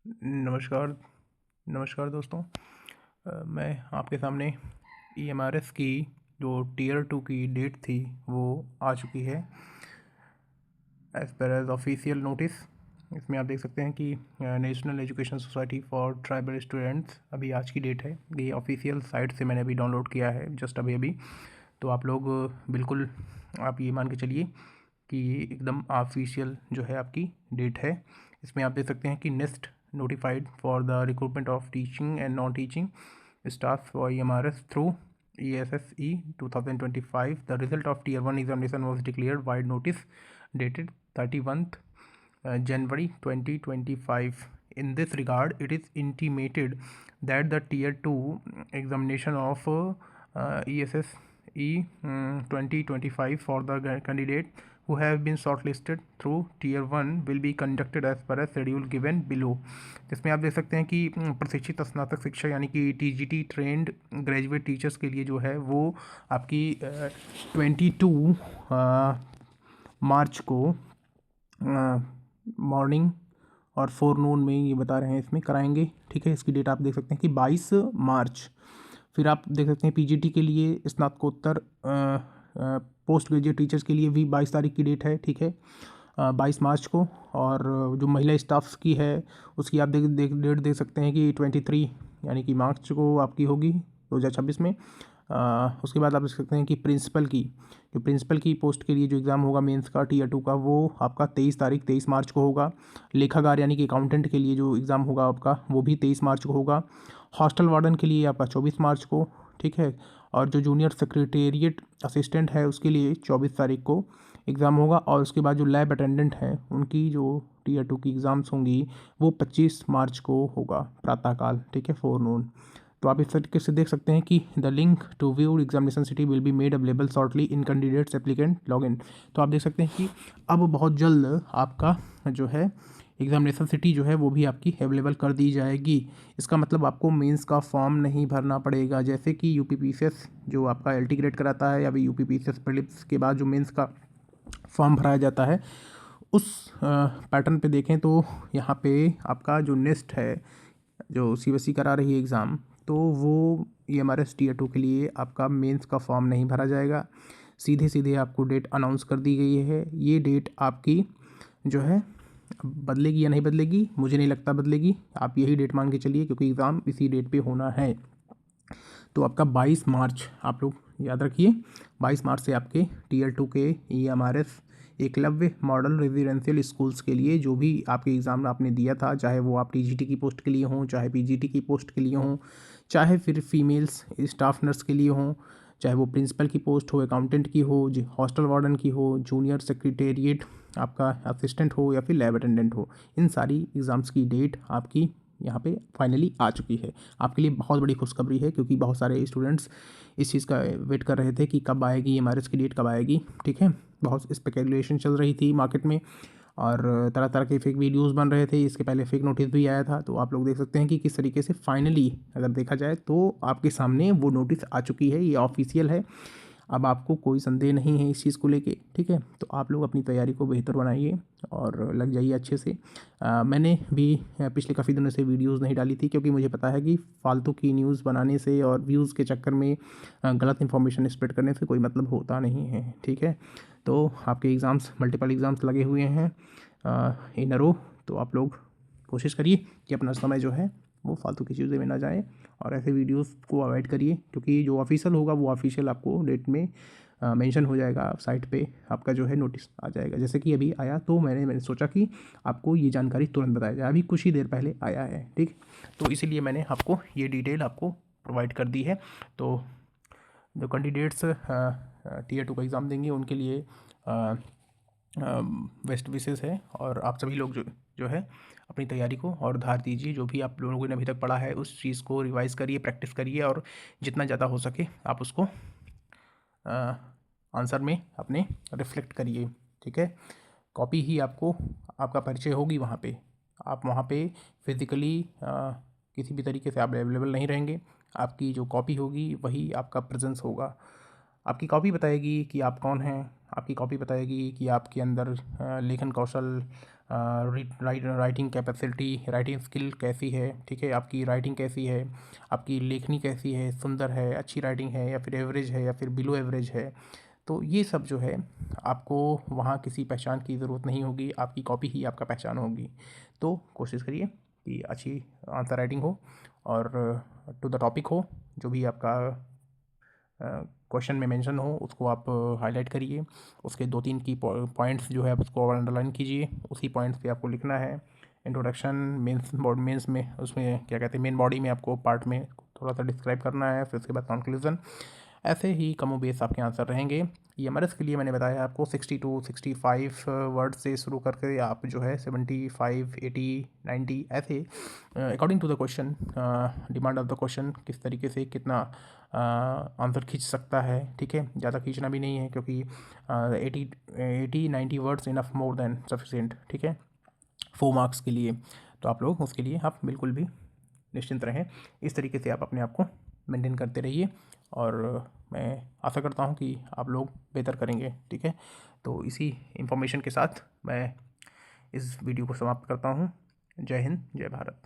नमस्कार नमस्कार दोस्तों। मैं आपके सामने EMRS की जो टीयर 2 की डेट थी वो आ चुकी है as per as official notice. इसमें आप देख सकते हैं कि national education society for tribal students अभी आज की डेट है। ये ऑफिशियल साइट से मैंने अभी डाउनलोड किया है जस्ट अभी। तो आप लोग बिल्कुल आप ये मान के चलिए कि ये एकदम ऑफिशियल जो है आपकी डेट है। इसमें आप देख सकते हैं कि next notified for the recruitment of teaching and non-teaching staff for EMRS through ESSE 2025. The result of Tier 1 examination was declared by notice dated 31st January 2025. In this regard, it is intimated that the Tier 2 examination of ESSE 2025 for the candidate who have been shortlisted through Tier 1 will be conducted as per a schedule given below। जिसमें आप देख सकते हैं कि प्रशिक्षित स्नातक शिक्षा यानी कि TGT ट्रेंड ग्रेजुएट टीचर्स के लिए जो है वो आपकी 22 मार्च को मॉर्निंग और फोरनून में ये बता रहे हैं इसमें कराएंगे। ठीक है, इसकी डेट आप देख सकते हैं कि 22 मार्च। फिर आप देख सकते हैं PGT के लिए स्नातकोत्तर पोस्ट ग्रेजुएट टीचर्स के लिए भी 22 तारीख की डेट है। ठीक है, 22 मार्च को। और जो महिला स्टाफ्स की है उसकी आप डेट देख सकते हैं कि 23 यानी कि मार्च को आपकी होगी 2026 में। उसके बाद आप देख सकते हैं कि प्रिंसिपल की पोस्ट के लिए जो एग्ज़ाम होगा मेंस का Tier 2 का वो आपका 23 मार्च को होगा। लेखाकार यानी कि अकाउंटेंट के लिए जो एग्ज़ाम होगा आपका वो भी 23 मार्च को होगा। हॉस्टल वार्डन के लिए आपका 24 मार्च को। ठीक है, और जो जूनियर सेक्रेटेरिएट असिस्टेंट है उसके लिए 24 तारीख को एग्ज़ाम होगा। और उसके बाद जो लैब अटेंडेंट हैं उनकी जो Tier 2 की एग्ज़ाम्स होंगी वो 25 मार्च को होगा प्रातःकाल। ठीक है, फोरनून। तो आप इस तरीके से देख सकते हैं कि the link to view examination city will be made available shortly in candidates applicant login. तो आप देख सकते हैं कि अब बहुत जल्द आपका जो है एग्जामिनेशन सिटी जो है वो भी आपकी अवेलेबल कर दी जाएगी। इसका मतलब आपको मेंस का फॉर्म नहीं भरना पड़ेगा। जैसे कि UPPCS जो आपका LT ग्रेड कराता है या फिर UPPCS प्रीलिम्स के बाद जो मेंस का फॉर्म भराया जाता है उस पैटर्न पे देखें तो यहाँ पे आपका जो नेक्स्ट है जो CBSE करा रही है एग्ज़ाम, तो वो EMRS Tier 2 के लिए आपका मेंस का फॉर्म नहीं भरा जाएगा। सीधे आपको डेट अनाउंस कर दी गई है। ये डेट आपकी जो है बदलेगी या नहीं बदलेगी, मुझे नहीं लगता बदलेगी। आप यही डेट मान के चलिए क्योंकि एग्ज़ाम इसी डेट पे होना है। तो आपका 22 मार्च आप लोग याद रखिए, 22 मार्च से आपके Tier 2 के EMRS Eklavya model residential schools के लिए जो भी आपके एग्ज़ाम आपने दिया था, चाहे वो आप TGT की पोस्ट के लिए हों, चाहे PGT की पोस्ट के लिए हों, चाहे फिर फीमेल्स स्टाफ नर्स के लिए हों, चाहे वो प्रिंसिपल की पोस्ट हो, अकाउंटेंट की हो, हॉस्टल वार्डन की हो, जूनियर सेक्रेटेरिएट आपका असिस्टेंट हो या फिर लैब अटेंडेंट हो, इन सारी एग्ज़ाम्स की डेट आपकी यहाँ पे फाइनली आ चुकी है। आपके लिए बहुत बड़ी खुशखबरी है क्योंकि बहुत सारे स्टूडेंट्स इस चीज़ का वेट कर रहे थे कि कब आएगी EMRS की डेट, कब आएगी। ठीक है, बहुत स्पेकुलेशन चल रही थी मार्केट में और तरह तरह के फेक वीडियोस बन रहे थे। इसके पहले फेक नोटिस भी आया था। तो आप लोग देख सकते हैं कि किस तरीके से फाइनली अगर देखा जाए तो आपके सामने वो नोटिस आ चुकी है, ये ऑफिशियल है। अब आपको कोई संदेह नहीं है इस चीज़ को लेके। ठीक है, तो आप लोग अपनी तैयारी को बेहतर बनाइए और लग जाइए अच्छे से। मैंने भी पिछले काफ़ी दिनों से वीडियोस नहीं डाली थी क्योंकि मुझे पता है कि फालतू की न्यूज़ बनाने से और व्यूज़ के चक्कर में गलत इन्फॉर्मेशन स्प्रेड करने से कोई मतलब होता नहीं है। ठीक है, तो आपके एग्ज़ाम्स मल्टीपल एग्ज़ाम्स लगे हुए हैं इन अ रो। तो आप लोग कोशिश करिए कि अपना समय जो है वो फालतू की चीज़ें में ना जाए और ऐसे वीडियोस को अवॉइड करिए क्योंकि जो ऑफिशियल होगा वो ऑफिशियल आपको डेट में मेंशन हो जाएगा साइट पे, आपका जो है नोटिस आ जाएगा। जैसे कि अभी आया तो मैंने सोचा कि आपको ये जानकारी तुरंत बताया जाए, अभी कुछ ही देर पहले आया है। ठीक, तो इसीलिए मैंने आपको ये डिटेल आपको प्रोवाइड कर दी है। तो जो कैंडिडेट्स Tier 2 का एग्ज़ाम देंगे उनके लिए बेस्ट विशेस है और आप सभी लोग जो है अपनी तैयारी को और धार दीजिए। जो भी आप लोगों ने अभी तक पढ़ा है उस चीज़ को रिवाइज़ करिए, प्रैक्टिस करिए और जितना ज़्यादा हो सके आप उसको आंसर में अपने रिफ्लेक्ट करिए। ठीक है, कॉपी ही आपको आपका परिचय होगी वहाँ पे। आप वहाँ पे फिज़िकली किसी भी तरीके से आप अवेलेबल नहीं रहेंगे। आपकी जो कॉपी होगी वही आपका प्रेजेंस होगा। आपकी कॉपी बताएगी कि आप कौन हैं, आपकी कॉपी बताएगी कि आपके अंदर लेखन कौशल, राइटिंग कैपेसिटी, राइटिंग स्किल कैसी है, ठीक है, आपकी राइटिंग कैसी है, आपकी लेखनी कैसी है, सुंदर है, अच्छी राइटिंग है या फिर एवरेज है या फिर बिलो एवरेज है। तो ये सब जो है आपको वहाँ किसी पहचान की ज़रूरत नहीं होगी, आपकी कॉपी ही आपका पहचान होगी। तो कोशिश करिए कि अच्छी आंसर राइटिंग हो और टू द टॉपिक हो, जो भी आपका क्वेश्चन में मेंशन हो उसको आप हाईलाइट करिए, उसके 2-3 की पॉइंट्स जो है आप उसको अंडरलाइन कीजिए, उसी पॉइंट्स पे आपको लिखना है। इंट्रोडक्शन, मेंस में उसमें क्या कहते हैं, मेन बॉडी में आपको पार्ट में थोड़ा सा डिस्क्राइब करना है, फिर उसके बाद कंक्लूजन। ऐसे ही कमो बेस आपके आंसर रहेंगे। ये एमआरएस के लिए मैंने बताया आपको 60 to 65 वर्ड से शुरू करके आप जो है 75, 80, 90 ऐसे according to the question, demand of the question किस तरीके से कितना आंसर खींच सकता है, ठीक है, ज़्यादा खींचना भी नहीं है क्योंकि 80-90 words enough, more than sufficient, ठीक है, 4 मार्क्स के लिए। तो आप लोग उसके लिए आप बिल्कुल भी निश्चिंत रहें, इस तरीके से आप अपने आप को मेंटेन करते रहिए और मैं आशा करता हूँ कि आप लोग बेहतर करेंगे, ठीक है। तो इसी इन्फॉर्मेशन के साथ मैं इस वीडियो को समाप्त करता हूँ। जय हिंद, जय भारत।